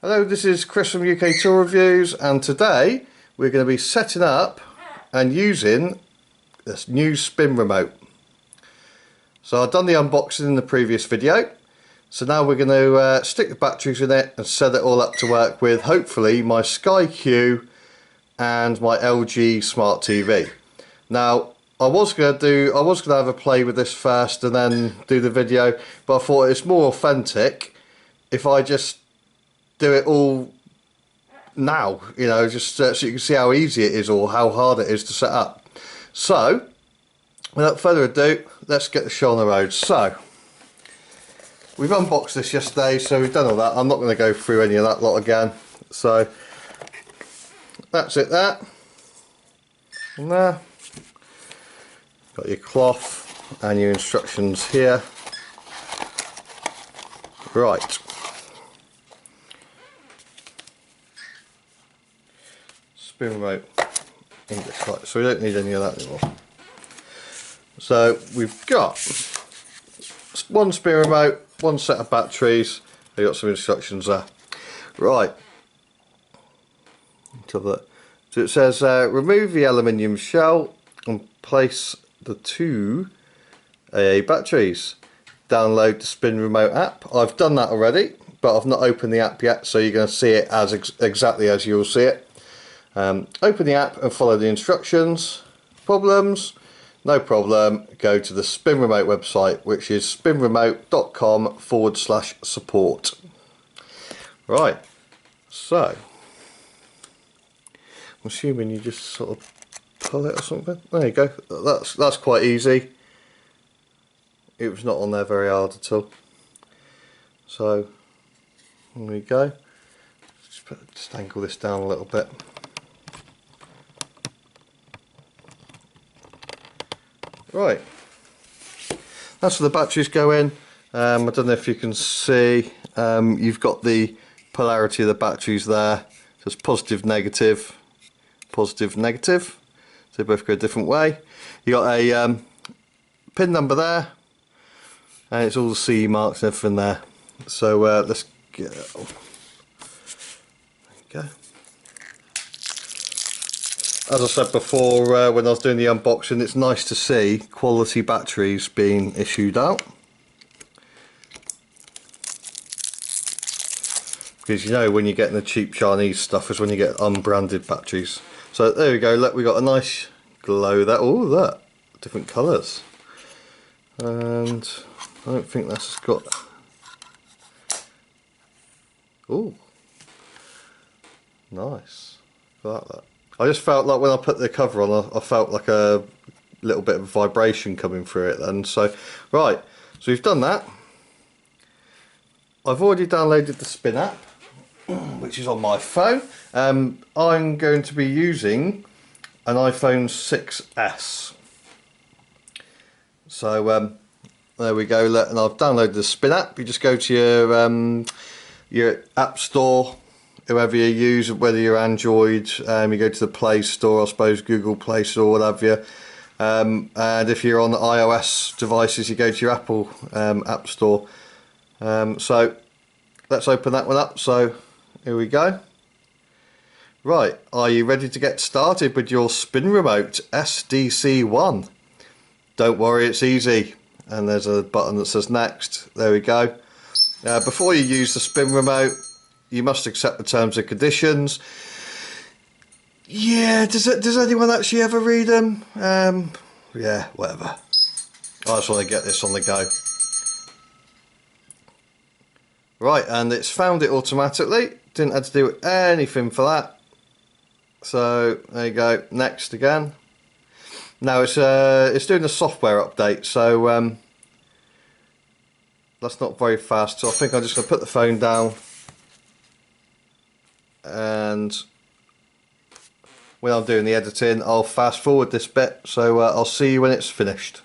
Hello, this is Chris from UK Tool Reviews, and today we're going to be setting up and using this new spin remote. So I've done the unboxing in the previous video, so now we're going to stick the batteries in it and set it all up to work with hopefully my Sky Q and my LG Smart TV. Now I was going to have a play with this first and then do the video, but I thought it's more authentic if I just do it all now, you know, just so you can see how easy it is or how hard it is to set up. So without further ado, let's get the show on the road. So we've unboxed this yesterday, so we've done all that. I'm not going to go through any of that lot again. So that's it there. And there. Got your cloth and your instructions here. Right. Spin remote, English light, so we don't need any of that anymore. So we've got one spin remote, one set of batteries, we've got some instructions there. Right, so it says remove the aluminium shell and place the two AA batteries. Download the spin remote app. I've done that already, but I've not opened the app yet, so you're going to see it as exactly as you'll see it. Open the app and follow the instructions. Problems? No problem. Go to the spin remote website, which is spinremote.com/support. Right, so I'm assuming you just sort of pull it or something. There you go. That's quite easy. It was not on there very hard at all. So there we go. Just angle this down a little bit. Right, that's where the batteries go in. I don't know if you can see, you've got the polarity of the batteries there. So it's positive, negative, positive, negative. So they both go a different way. You got a pin number there, and it's all the CE marks and everything there. So let's get it. There you go. As I said before when I was doing the unboxing, it's nice to see quality batteries being issued out. Because you know when you're getting the cheap Chinese stuff is when you get unbranded batteries. So there we go, look, we got a nice glow there. Oh, look, different colours. And I don't think that's got... Oh, nice. Like that. I just felt like when I put the cover on, I felt like a little bit of vibration coming through it then. So, right, so we've done that. I've already downloaded the Spin app, which is on my phone. I'm going to be using an iPhone 6S. So, there we go, and I've downloaded the Spin app. You just go to your app store, whoever you use, whether you're Android, you go to the Play Store, I suppose Google Play Store, whatever. And if you're on the iOS devices, you go to your Apple App Store. So let's open that one up. So here we go. Right, are you ready to get started with your spin remote SDC1? Don't worry, it's easy. And there's a button that says next. There we go. Before you use the spin remote, you must accept the terms and conditions. Yeah, does anyone actually ever read them? Yeah, whatever. I just want to get this on the go. Right, and it's found it automatically. Didn't have to do anything for that. So there you go. Next again. Now it's doing a software update, so that's not very fast. So I think I'm just going to put the phone down. And when I'm doing the editing, I'll fast forward this bit, so I'll see you when it's finished.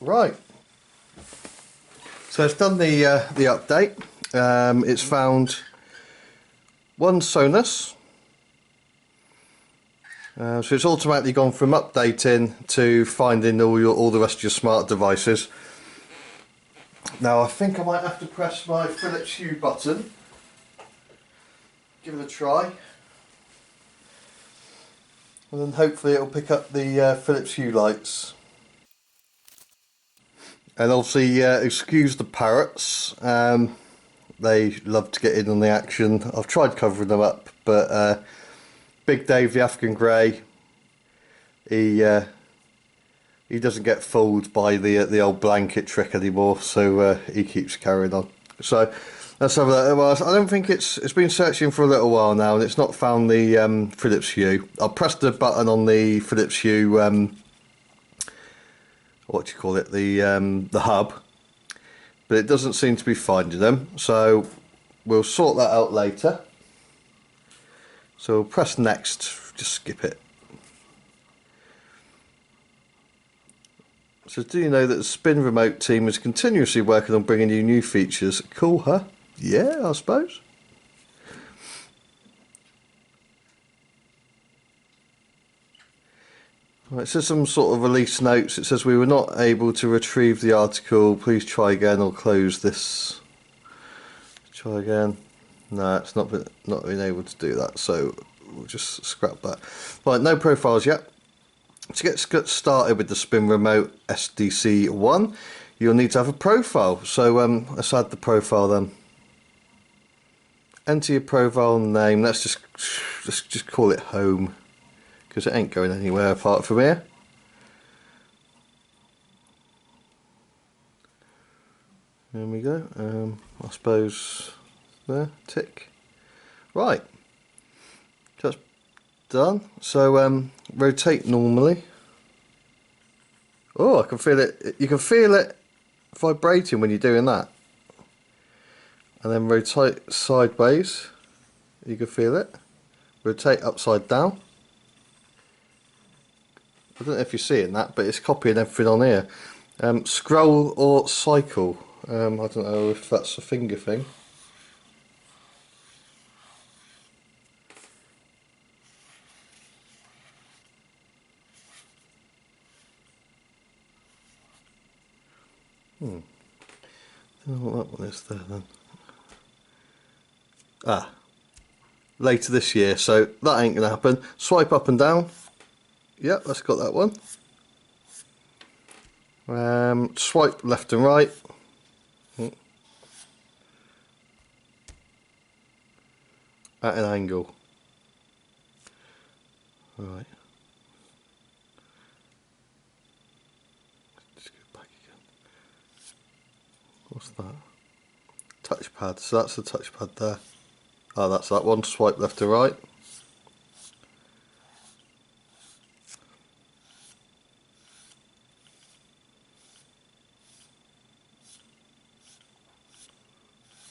Right, so it's done the update. It's found one Sonus, So it's automatically gone from updating to finding all the rest of your smart devices. Now I think I might have to press my Philips Hue button. Give it a try. And then hopefully it'll pick up the Philips Hue lights. And obviously excuse the parrots. They love to get in on the action. I've tried covering them up, but Big Dave the African Grey, he doesn't get fooled by the old blanket trick anymore, so he keeps carrying on. So let's have a look. Well, I don't think it's been searching for a little while now, and it's not found the Philips Hue. I pressed the button on the Philips Hue, what do you call it, the hub, but it doesn't seem to be finding them. So we'll sort that out later. So we'll press next, just skip it. So do you know that the Spin Remote team is continuously working on bringing you new features? Cool, huh? Yeah, I suppose. Right, it says some sort of release notes. It says we were not able to retrieve the article. Please try again or close this. Try again. No, it's not been able to do that, so we'll just scrap that. Right, no profiles yet. To get started with the Spin Remote SDC1, you'll need to have a profile. So let's add the profile then. Enter your profile name. Let's just call it home, because it ain't going anywhere apart from here. There we go. I suppose there, tick. Right, that's done. So rotate normally. Oh, I can feel it. You can feel it vibrating when you're doing that. And then rotate sideways. You can feel it. Rotate upside down. I don't know if you're seeing that, but it's copying everything on here. Scroll or cycle. I don't know if that's a finger thing. I don't know what that one is there then. Later this year, so that ain't gonna happen. Swipe up and down. Yep, that's got that one. Swipe left and right. At an angle. Right. Just go back again. What's that? Touchpad. So that's the touchpad there. Oh, that's that one. Swipe left to right.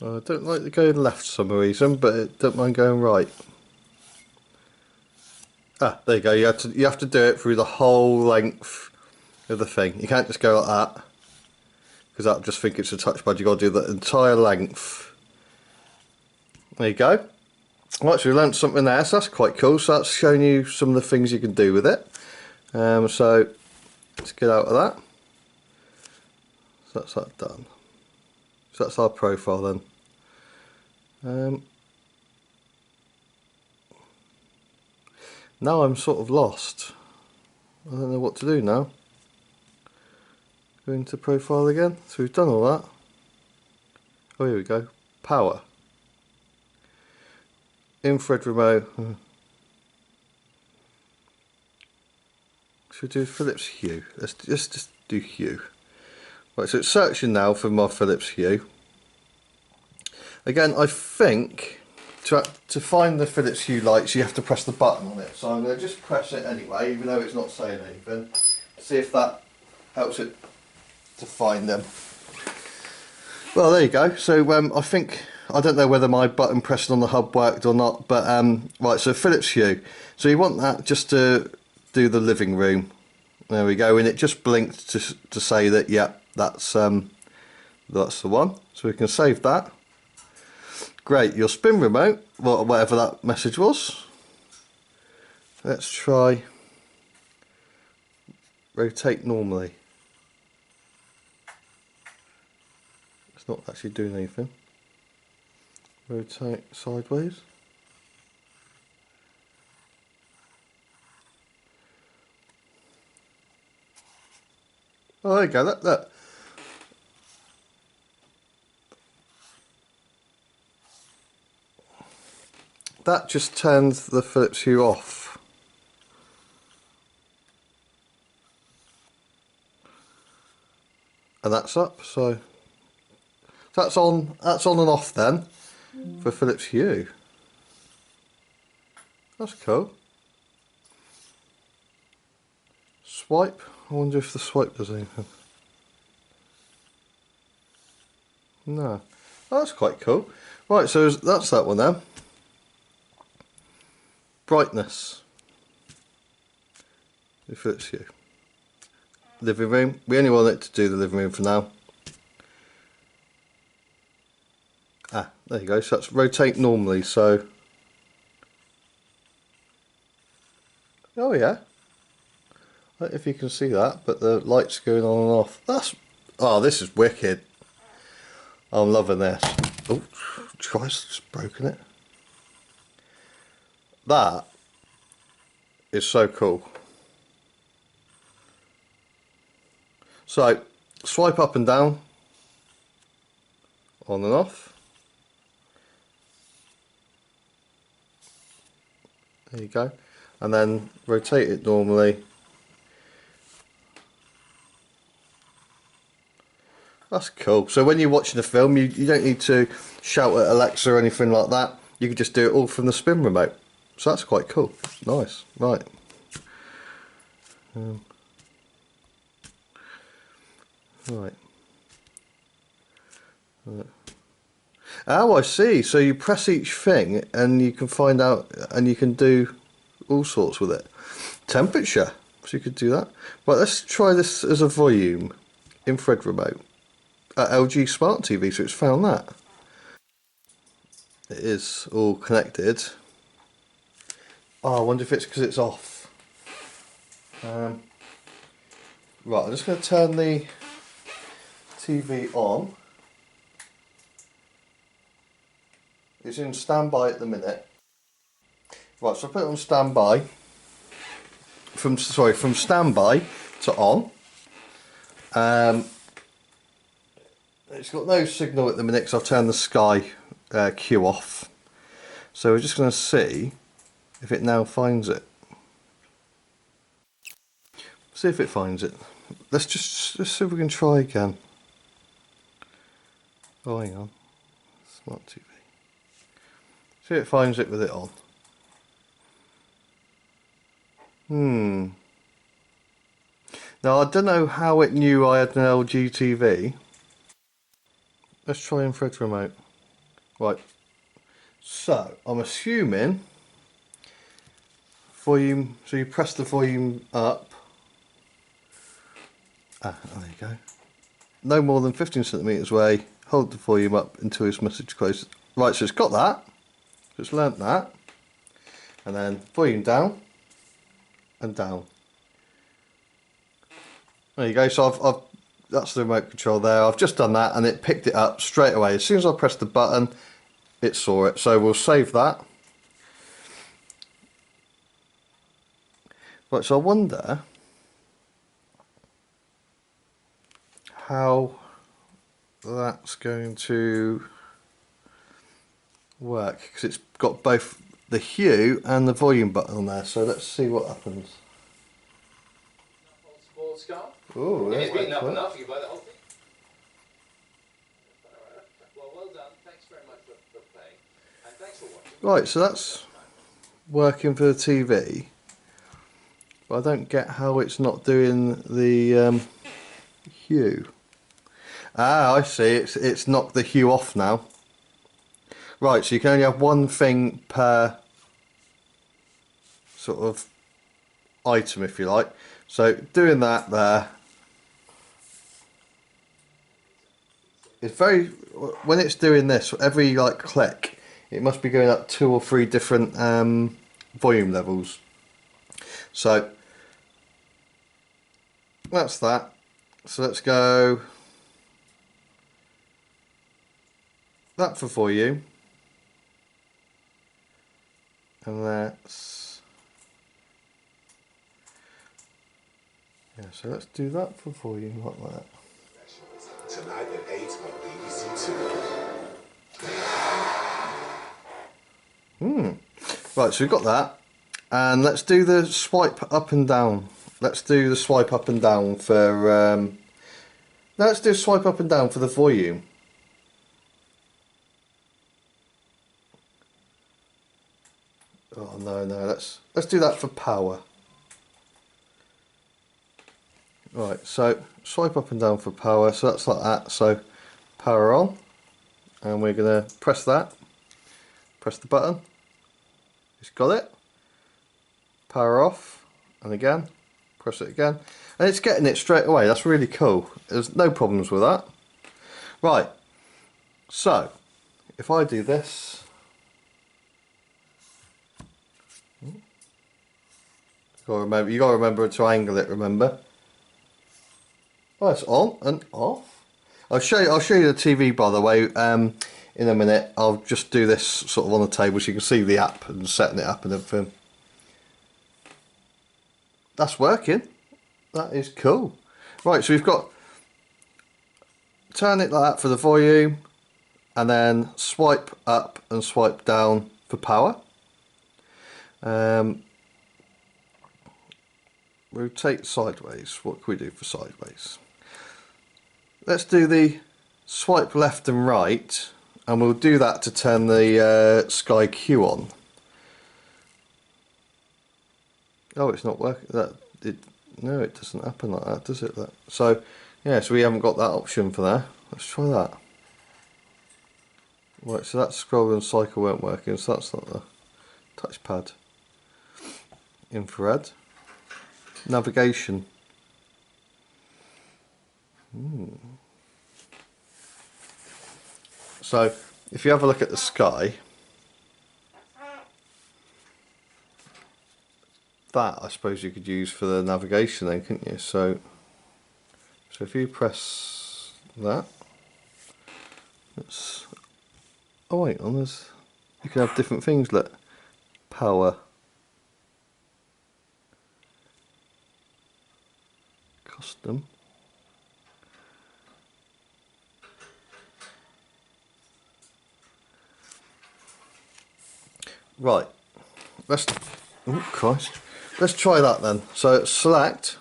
I don't like to go left for some reason, but I don't mind going right. Ah, there you go. You have to do it through the whole length of the thing. You can't just go like that, because I'll just think it's a touchpad. You've got to do the entire length. There you go. Well, actually, we learnt something there, so that's quite cool. So that's showing you some of the things you can do with it. So let's get out of that. So that's that done. So that's our profile then. Now I'm sort of lost. I don't know what to do now. Go into profile again. So we've done all that. Oh, here we go. Power. Infrared remote. Should we do Philips Hue? Let's just do Hue. Right, so it's searching now for my Philips Hue. Again, I think to find the Philips Hue lights, you have to press the button on it. So I'm going to just press it anyway, even though it's not saying anything. See if that helps it to find them. Well, there you go. So I think, I don't know whether my button pressing on the hub worked or not, but right, so Philips Hue. So you want that just to do the living room. There we go, and it just blinked to say that, yeah, that's the one. So we can save that. Great, your spin remote, whatever that message was. Let's try rotate normally. It's not actually doing anything. Rotate sideways. Oh, there you go. Look. That just turns the Philips Hue off. And that's up, so that's on and off then for Philips Hue. That's cool. Swipe. I wonder if the swipe does anything. No. Oh, that's quite cool. Right, so that's that one then. Brightness. The Philips Hue. Living room. We only want it to do the living room for now. Ah, there you go. So that's rotate normally. So, oh yeah. I don't know if you can see that, but the lights going on and off. Oh, this is wicked. I'm loving this. Oh, Christ, it's broken it. That is so cool. So, swipe up and down, on and off. There you go. And then rotate it normally. That's cool. So when you're watching a film, you don't need to shout at Alexa or anything like that. You can just do it all from the spin remote. So that's quite cool. Nice. Right. Right. Oh, I see. So you press each thing and you can find out, and you can do all sorts with it. Temperature. So you could do that. Right, let's try this as a volume. Infrared remote. LG Smart TV, so it's found that. It is all connected. Oh, I wonder if it's because it's off. Right, I'm just going to turn the TV on. It's in standby at the minute. Right, so I put it on standby. From standby to on. It's got no signal at the minute because I've turned the Sky Q off. So we're just going to see if it now finds it. See if it finds it. Let's see if we can try again. Oh, hang on. Smart TV. See if it finds it with it on. Now I don't know how it knew I had an LG TV. Let's try infrared remote. Right. So I'm assuming volume. So you press the volume up. Ah, there you go. No more than 15 centimeters away. Hold the volume up until his message closes. Right, so it's got that. It's learnt that. And then volume down and down. There you go. So I've that's the remote control there. I've just done that and it picked it up straight away. As soon as I pressed the button, it saw it. So we'll save that. Right, so I wonder how that's going to work, because it's got both the hue and the volume button on there. So let's see what happens. Oh, it's beaten up enough. You buy the whole thing. Well done. Thanks very much for playing, and thanks for watching. Right, so that's working for the TV, but I don't get how it's not doing the hue. Ah, I see. It's knocked the hue off now. Right, so you can only have one thing per sort of item, if you like. So doing that there. It's very, when it's doing this, every like click, it must be going up 2 or 3 different volume levels. So that's that. So let's go that for volume, and that's, yeah, so let's do that for volume like that. Tonight at 8 on BBC Two. Right, so we've got that, and let's do the swipe up and down. Let's do the swipe up and down for no, let's do swipe up and down for the volume. Oh no, let's do that for power. Right, so swipe up and down for power, so that's like that. So power on, and we're gonna press that, press the button, it's got it. Power off, and again, press it again, and it's getting it straight away. That's really cool. There's no problems with that. Right, so if I do this, you gotta remember to angle it, remember. Oh, it's on and off. I'll show you the TV, by the way, in a minute. I'll just do this sort of on the table so you can see the app and setting it up and everything. That's working. That is cool. Right, so we've got turn it like that for the volume, and then swipe up and swipe down for power. Rotate sideways. What can we do for sideways? Let's do the swipe left and right, and we'll do that to turn the Sky Q on. Oh, it's not working. No, it doesn't happen like that, does it? So, yeah, so we haven't got that option for there. Let's try that. Right, so that scroll and cycle weren't working, so that's not the touchpad. Infrared. Navigation. So, if you have a look at the sky, that I suppose you could use for the navigation then, couldn't you? So if you press that, it's, oh wait, on this you can have different things. Look, power, custom, right. Oh Christ, let's try that then. So select.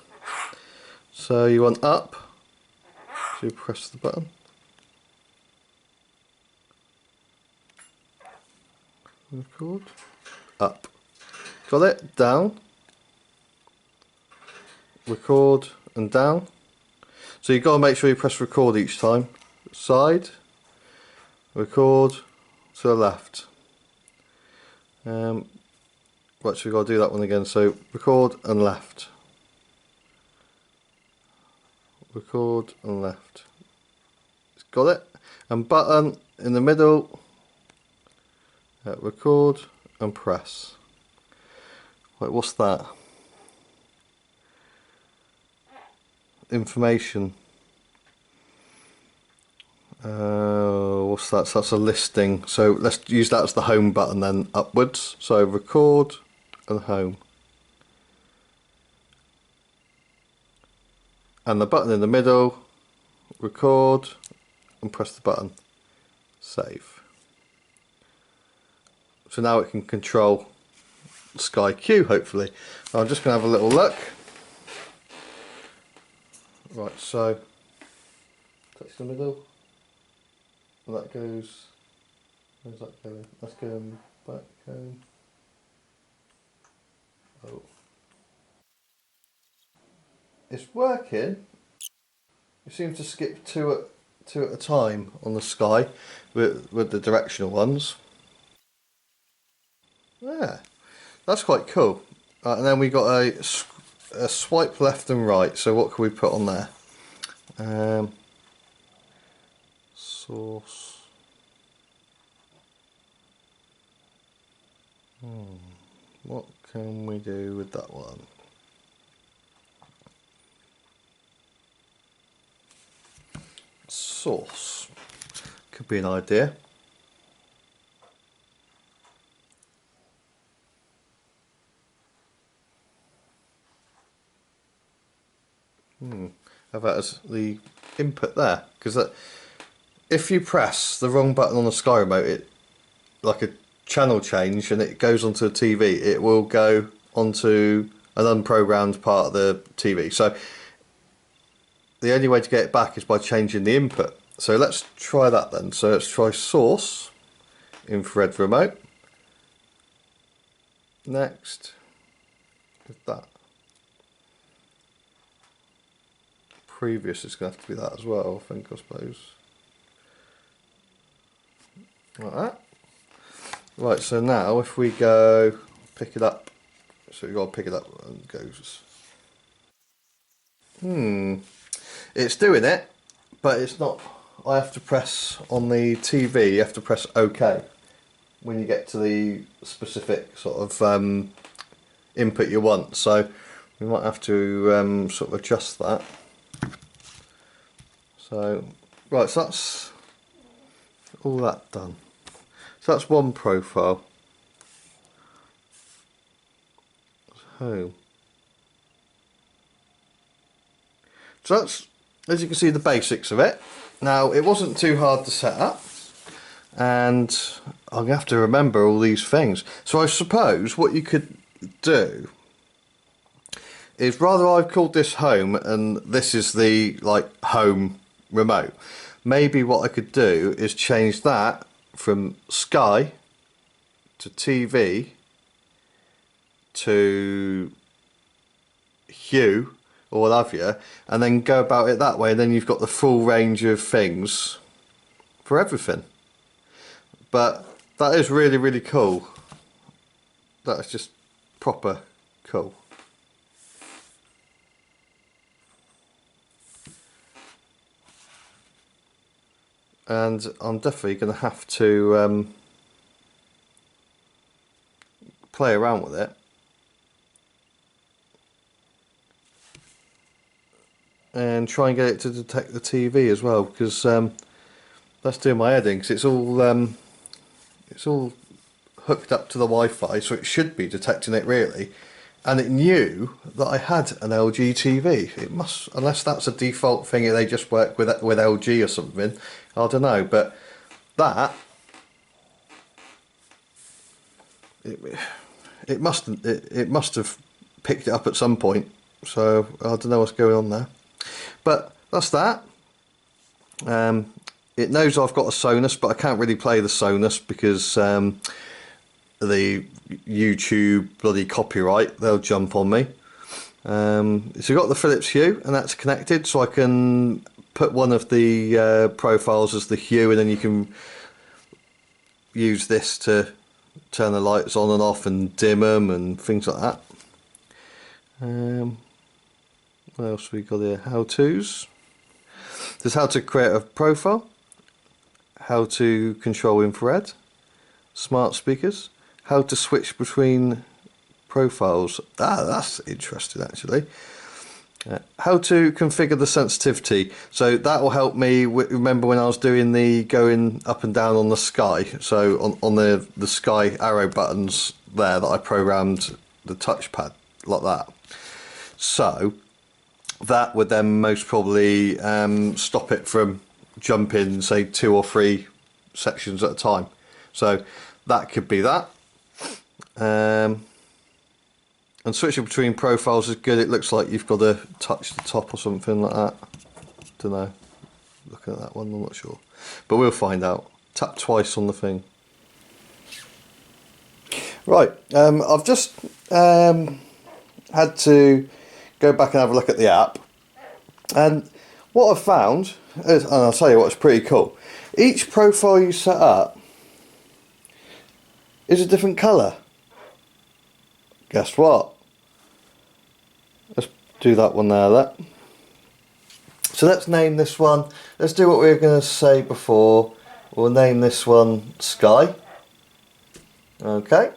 So you want up. So you press the button. Record. Up. Got it. Down. Record and down. So you've got to make sure you press record each time. Side. Record to the left. Right, so we've got to do that one again. So record and left. Record and left. It's got it. And button in the middle. Record and press. Right, what's that? Information. What's that? So that's a listing. So let's use that as the home button then, upwards. So record and home. And the button in the middle, record and press the button, save. So now it can control Sky Q, hopefully. I'm just going to have a little look. Right, so touch the middle. And that goes, where's that going? That's going back home. Oh. It's working. It seems to skip two at a time on the Sky with the directional ones. Yeah, that's quite cool. And then we got a swipe left and right. So what can we put on there? Source. What can we do with that one? Source. Could be an idea. How about as the input there? Because if you press the wrong button on the Sky Remote, it like a channel change and it goes onto the TV, it will go onto an unprogrammed part of the TV. So the only way to get it back is by changing the input. So let's try that then. So let's try source, infrared remote. Next, with that. Previous is going to have to be that as well, I think, I suppose. Like that. Right, so now if we go pick it up, so we've got to pick it up and it goes. It's doing it, but it's not. I have to press on the TV, you have to press OK when you get to the specific sort of input you want. So we might have to sort of adjust that. So, right, so that's all that done. So that's one profile. Home. So that's, as you can see, the basics of it. Now, it wasn't too hard to set up, and I'm going to have to remember all these things. So I suppose what you could do is, rather I've called this home and this is the like home remote, maybe what I could do is change that from Sky to TV to Hue or what have you, and then go about it that way, and then you've got the full range of things for everything. But that is really, really cool. That is just proper cool. And I'm definitely going to have to play around with it. And try and get it to detect the TV as well, because that's doing my head in, because it's all hooked up to the Wi-Fi, so it should be detecting it really. And it knew that I had an LG TV. It must, unless that's a default thing, they just work with LG or something. I don't know, but that it must have picked it up at some point. So I don't know what's going on there. But that's that. It knows I've got a Sonus, but I can't really play the Sonus because the YouTube bloody copyright, they'll jump on me. So we've got the Philips Hue, and that's connected, so I can put one of the profiles as the Hue, and then you can use this to turn the lights on and off and dim them and things like that. What else we got here? How-tos. There's how to create a profile, how to control infrared, smart speakers, how to switch between profiles. That's interesting actually. How to configure the sensitivity. So that will help me remember when I was doing the going up and down on the Sky. So on the Sky arrow buttons there that I programmed the touchpad like that. So that would then most probably stop it from jumping, say, 2 or 3 sections at a time. So that could be that. And switching between profiles is good. It looks like you've got to touch the top or something like that. Don't know. Looking at that one, I'm not sure. But we'll find out. Tap twice on the thing. Right. I've just had to go back and have a look at the app. And what I've found is, and I'll tell you what's pretty cool. Each profile you set up is a different colour. Guess what? Let's do that one there. So let's name this one. Let's do what we were going to say before. We'll name this one Sky. Okay.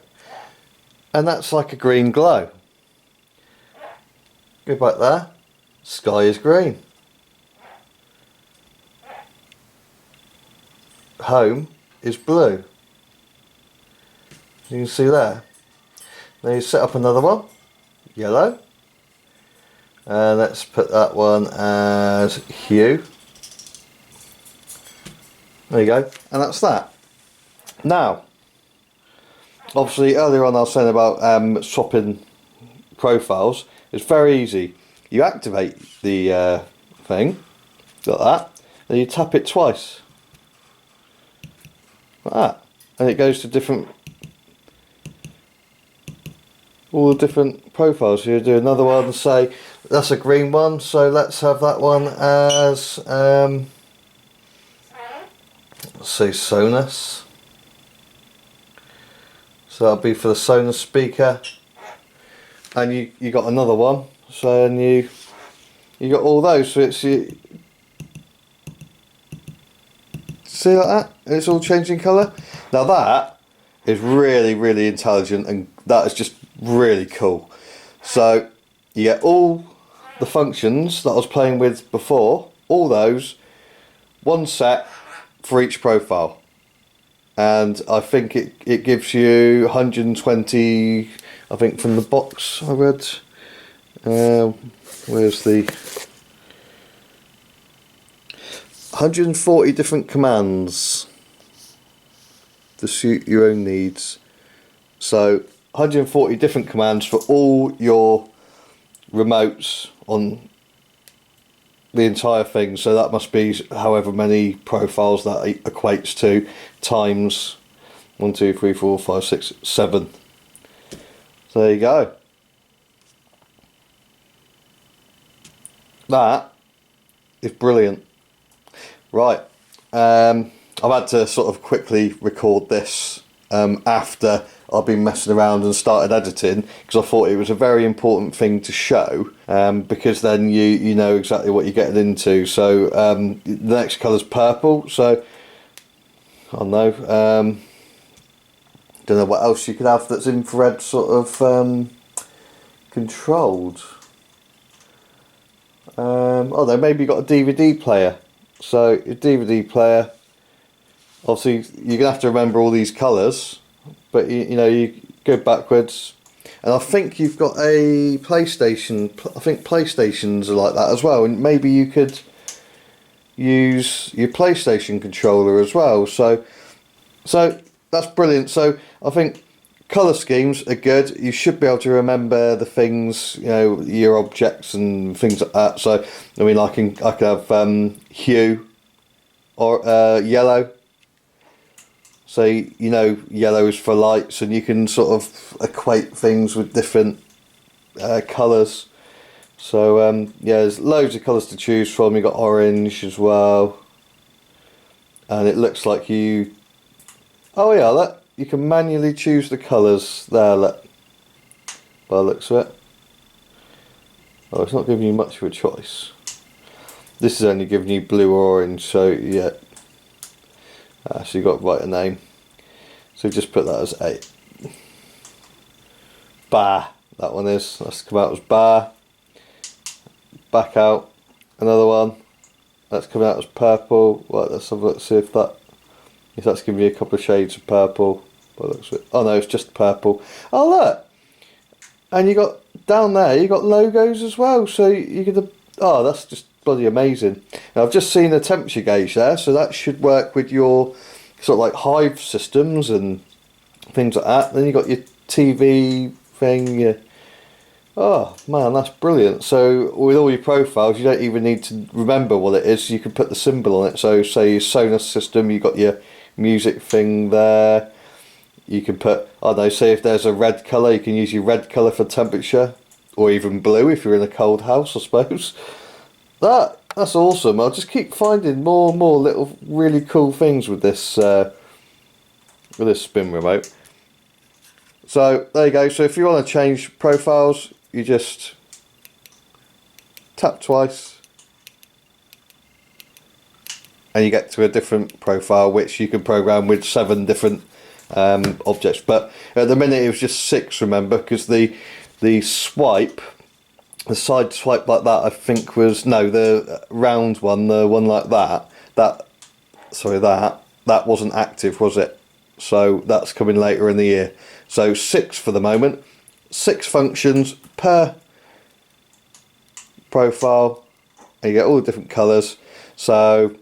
and that's like a green glow. Go back there, sky is green. Home is blue. You can see there. Then you set up another one, yellow. And let's put that one as hue. There you go, and that's that. Now, obviously earlier on I was saying about swapping profiles. It's very easy. You activate the thing, like that, then you tap it twice, like that, and it goes to different, all the different profiles. So you do another one, say that's a green one, so let's have that one as let's say Sonos. So that'll be for the Sonos speaker, and you got another one. So and you got all those. So it's you see like that. It's all changing colour. Now that is really intelligent, and that is just really cool. So you get all the functions that I was playing with before, all those, one set for each profile. And I think it gives you 120, I think from the box I read, where's the 140 different commands to suit your own needs. So 140 different commands for all your remotes on the entire thing. So that must be however many profiles that equates to, times 1, 2, 3, 4, 5, 6, 7. So there you go. That is brilliant. Right, I've had to sort of quickly record this after I've been messing around and started editing, because I thought it was a very important thing to show, because then you know exactly what you're getting into. So the next colour's purple, so I don't know, don't know what else you could have that's infrared sort of controlled. Oh, they maybe got a DVD player. So your DVD player, obviously you're gonna have to remember all these colours, but you know, you go backwards, and I think you've got a PlayStation. I think PlayStations are like that as well, and maybe you could use your PlayStation controller as well. So that's brilliant. So I think colour schemes are good. You should be able to remember the things, you know, your objects and things like that. So I mean, I could have hue or yellow. So you know, yellow is for lights, and you can sort of equate things with different colours. So yeah, there's loads of colours to choose from. You got orange as well, and it looks like you. Oh yeah, that you can manually choose the colours there. Look, by the looks of it. Oh, it's not giving you much of a choice. This is only giving you blue or orange. So yeah. So you got to write a name. So just put that as 8. Bar. That one is. That's come out as bar. Back out. Another one. That's coming out as purple. Right, let's have a look. See if that's giving you a couple of shades of purple. Oh no, it's just purple. Oh look. And you got down there. You got logos as well. So you could. Oh, that's just bloody amazing. Now I've just seen a temperature gauge there, so that should work with your sort of like Hive systems and things like that. Then you got your TV thing. Oh man, that's brilliant. So with all your profiles, you don't even need to remember what it is. You can put the symbol on it. So say your Sonos system, you got your music thing there. You can put, I don't know, say if there's a red colour, you can use your red colour for temperature, or even blue if you're in a cold house, I suppose. That's awesome. I'll just keep finding more and more little really cool things with this spin remote. So there you go. So if you want to change profiles, you just tap twice and you get to a different profile, which you can program with 7 different objects. But at the minute it was just 6, remember, because the swipe, the side swipe like that, I think was, no, the round one, the one like that, that wasn't active, was it? So that's coming later in the year. So 6 for the moment, 6 functions per profile, and you get all the different colours. So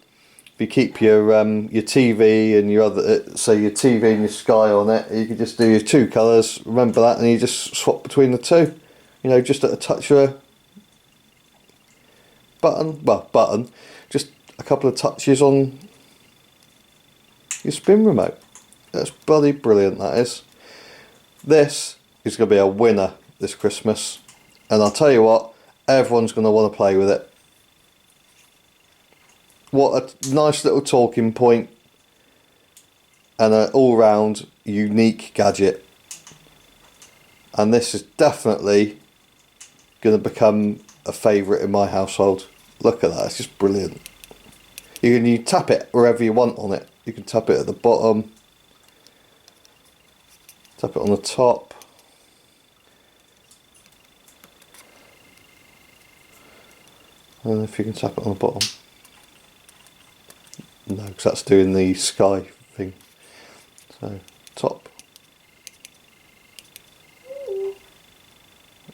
if you keep your TV and your other, say your TV and your Sky on it, you can just do your 2 colours, remember that, and you just swap between the 2, you know, just at a touch of a button, just a couple of touches on your spin remote. That's bloody brilliant, that is. This is going to be a winner this Christmas, and I'll tell you what, everyone's going to want to play with it. What a nice little talking point, and an all-round unique gadget. And this is definitely going to become a favourite in my household. Look at that, it's just brilliant. You tap it wherever you want on it. You can tap it at the bottom, tap it on the top. And if you can tap it on the bottom. No, because that's doing the Sky thing. So, top.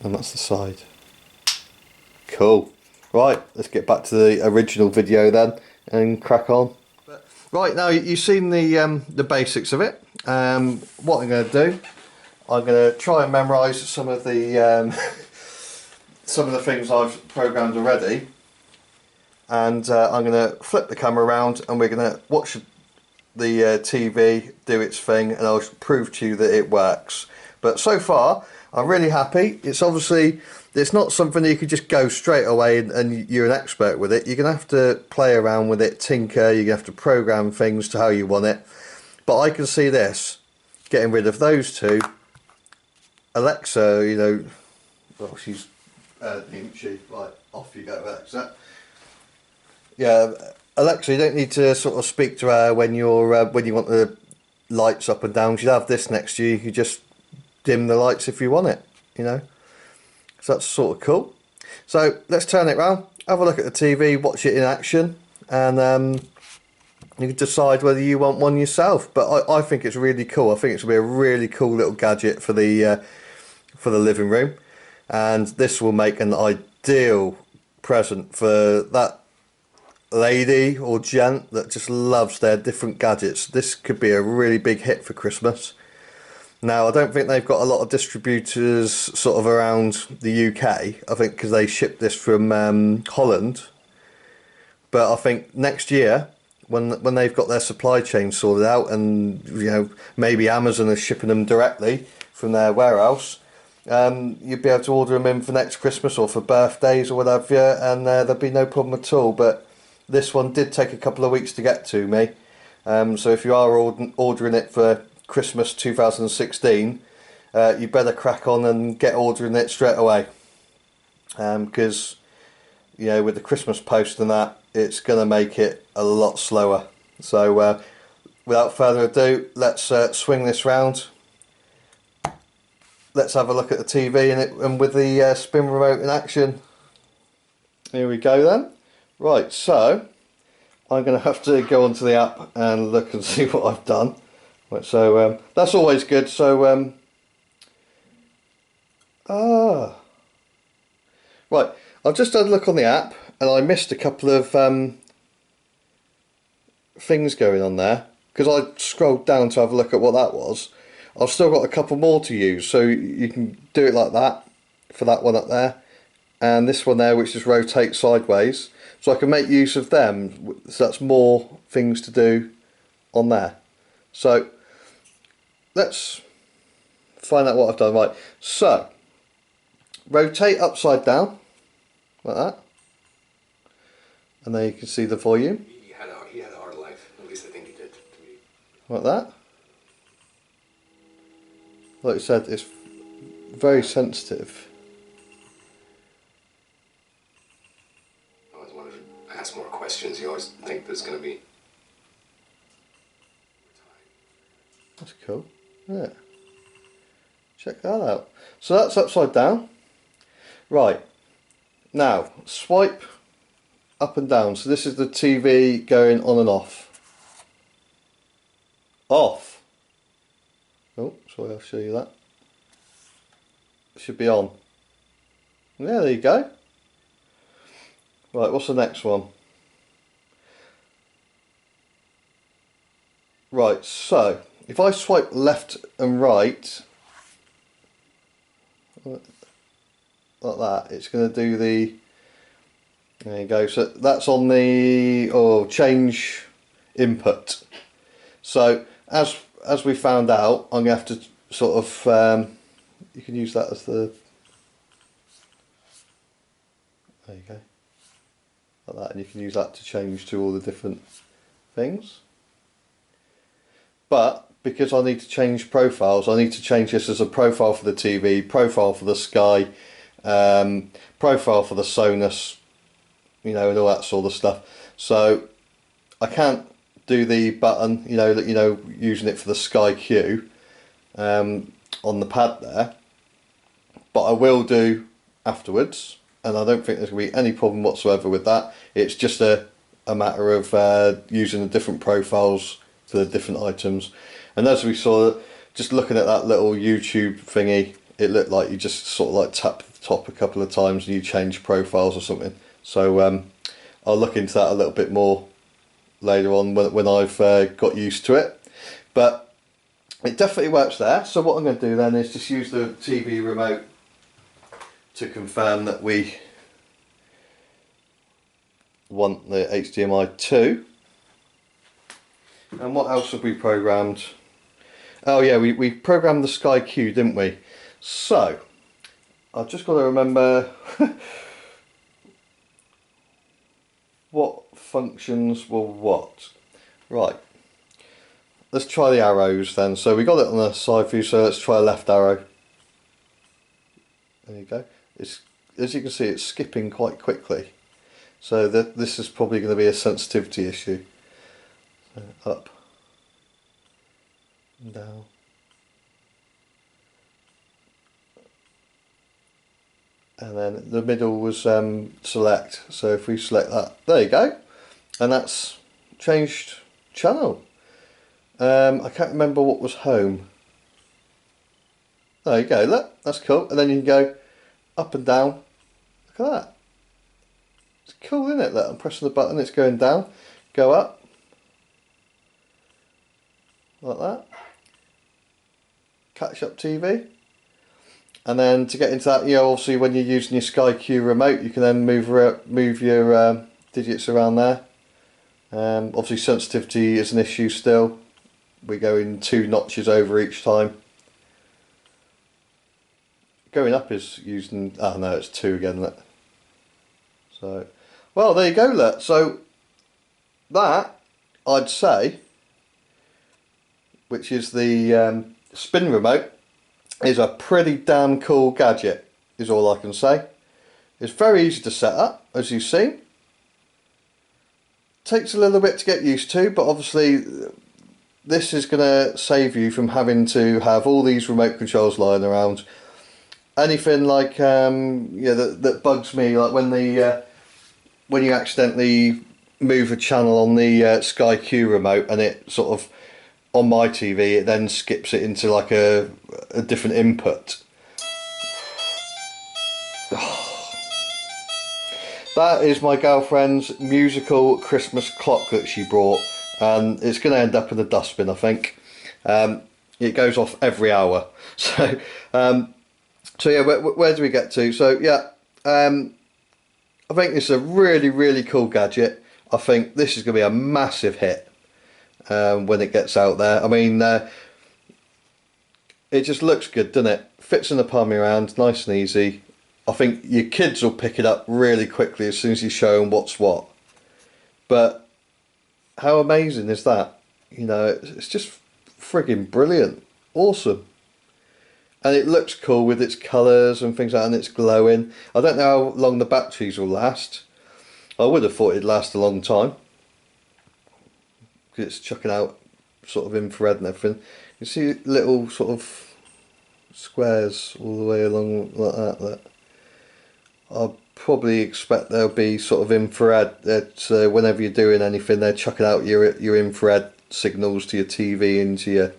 And that's the side. Cool. Right, let's get back to the original video then and crack on. Right, now you've seen the basics of it. What I'm going to do, I'm going to try and memorise some of the things I've programmed already. And I'm going to flip the camera around and we're going to watch the TV do its thing, and I'll prove to you that it works. But so far I'm really happy. It's obviously, it's not something that you could just go straight away and you're an expert with it. You're going to have to play around with it, tinker, you're going to have to program things to how you want it. But I can see this getting rid of those 2. Alexa, you know, well, she's isn't she? Right, off you go, Alexa. Yeah, Alexa, you don't need to sort of speak to her when you're when you want the lights up and down. She'll have this next to you. You can just dim the lights if you want it, you know. So that's sort of cool. So let's turn it round, have a look at the TV, watch it in action, and you can decide whether you want one yourself. But I think it's really cool. I think it's going to be a really cool little gadget for the living room, and this will make an ideal present for that lady or gent that just loves their different gadgets. This could be a really big hit for Christmas. Now, I don't think they've got a lot of distributors sort of around the UK, I think, because they ship this from Holland. But I think next year, when they've got their supply chain sorted out, and you know, maybe Amazon is shipping them directly from their warehouse, you'd be able to order them in for next Christmas or for birthdays or whatever, and there'd be no problem at all. But this one did take a couple of weeks to get to me, so if you are ordering it for Christmas 2016, you better crack on and get ordering it straight away, because you know, with the Christmas post and that, it's going to make it a lot slower. So without further ado, let's swing this round. Let's have a look at the TV and with the spin remote in action. Here we go then. Right, so I'm going to have to go onto the app and look and see what I've done. Right, so that's always good. So right, I've just had a look on the app and I missed a couple of things going on there because I scrolled down to have a look at what that was. I've still got a couple more to use, so you can do it like that for that one up there, and this one there, which just rotates sideways, so I can make use of them. So that's more things to do on there. So let's find out what I've done. Right, so rotate upside down like that, and there you can see the volume. He had a hard life. At least I think he did. To me. Like that. Like I said, it's very sensitive. I always wanted to ask more questions. You always think there's going to be That's cool. Yeah. Check that out. So that's upside down. Right. Now, swipe up and down. So this is the TV going on and off. Off. Oh, sorry, I'll show you that. It should be on. Yeah, there you go. Right, what's the next one? Right, so if I swipe left and right like that, it's going to do the, there you go, so that's on the change input. So as we found out, I'm going to have to sort of you can use that as the, there you go, like that, and you can use that to change to all the different things. But because I need to change profiles, I need to change this as a profile for the TV, profile for the Sky, profile for the Sonus, you know, and all that sort of stuff. So I can't do the button, you know, using it for the Sky Q on the pad there, but I will do afterwards, and I don't think there's going to be any problem whatsoever with that. It's just a matter of using the different profiles for the different items. And as we saw, just looking at that little YouTube thingy, it looked like you just sort of like tap the top a couple of times and you change profiles or something. So I'll look into that a little bit more later on when I've got used to it. But it definitely works there. So what I'm going to do then is just use the TV remote to confirm that we want the HDMI 2. And what else have we programmed? Oh yeah, we programmed the Sky Q, didn't we? So I've just got to remember what functions were what. Right, let's try the arrows then. So we got it on the side view, so let's try a left arrow. There you go. It's, as you can see, it's skipping quite quickly, so this is probably going to be a sensitivity issue. So up and down. And then the middle was select, so if we select that, there you go, and that's changed channel. I can't remember what was home. There you go, look, that's cool. And then you can go up and down. Look at that. It's cool, isn't it? Look, I'm pressing the button, it's going down. Go up. Like that. Catch up TV. And then to get into that, you know, obviously when you're using your Sky Q remote, you can then move your digits around there. Obviously sensitivity is an issue still. We go in 2 notches over each time. Going up is using, oh no, it's 2 again. Look. So, well, there you go. Look. So that, I'd say, which is the spin remote, is a pretty damn cool gadget, is all I can say. It's very easy to set up, as you've seen. Takes a little bit to get used to, but obviously this is going to save you from having to have all these remote controls lying around. Anything like yeah, that bugs me, like when you accidentally move a channel on the Sky Q remote and it sort of, on my TV, it then skips it into like a different input. That is my girlfriend's musical Christmas clock that she brought, and it's going to end up in the dustbin, I think. It goes off every hour. So yeah, where do we get to? So yeah, I think this is a really cool gadget. I think this is going to be a massive hit when it gets out there. I mean, it just looks good, doesn't it? Fits in the palm of your hand, nice and easy. I think your kids will pick it up really quickly as soon as you show them what's what. But how amazing is that? You know, it's just frigging brilliant, awesome. And it looks cool with its colours and things like that, and it's glowing. I don't know how long the batteries will last. I would have thought it'd last a long time, because it's chucking out sort of infrared and everything. You see little sort of squares all the way along like that. I'll probably expect there'll be sort of infrared that whenever you're doing anything, they're chucking out your infrared signals to your TV and to your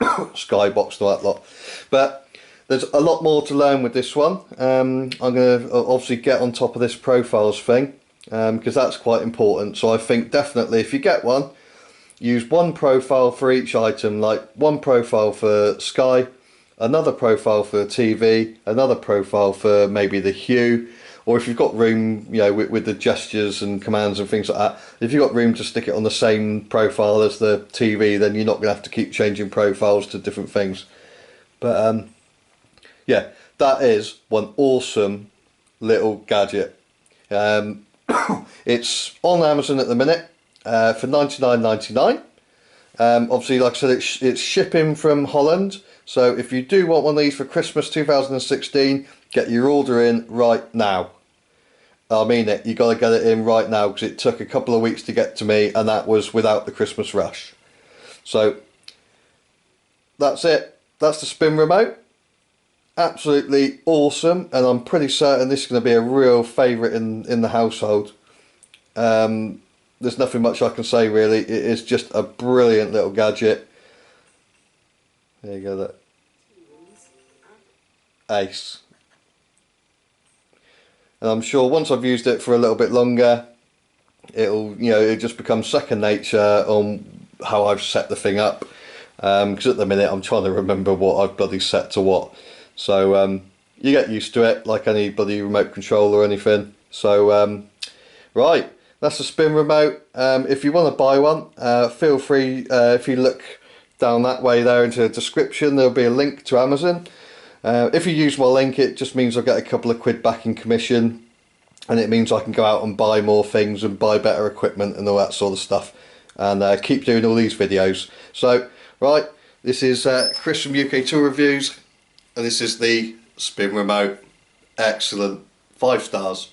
skybox and all that lot. But there's a lot more to learn with this one. I'm going to obviously get on top of this profiles thing because that's quite important. So I think definitely if you get one, use one profile for each item, like one profile for Sky, another profile for TV, another profile for maybe the hue, or if you've got room, you know, with the gestures and commands and things like that, if you've got room to stick it on the same profile as the TV, then you're not going to have to keep changing profiles to different things. But yeah, that is one awesome little gadget. It's on Amazon at the minute for $99.99. Obviously, like I said, it's shipping from Holland. So if you do want one of these for Christmas 2016, get your order in right now. I mean it, you got to get it in right now because it took a couple of weeks to get to me, and that was without the Christmas rush. So that's it. That's the spin remote. Absolutely awesome, and I'm pretty certain this is going to be a real favourite in the household. There's nothing much I can say really. It is just a brilliant little gadget. There you go, that ace. And I'm sure once I've used it for a little bit longer, it'll just become second nature on how I've set the thing up. Because at the minute I'm trying to remember what I've bloody set to what. So you get used to it like any bloody remote control or anything. So right, that's the spin remote. If you want to buy one, feel free, if you look down that way there into the description, there'll be a link to Amazon. If you use my link, it just means I get a couple of quid back in commission, and it means I can go out and buy more things and buy better equipment and all that sort of stuff, and keep doing all these videos. So right, this is Chris from UK Tool Reviews, and this is the spin remote. Excellent, 5 stars.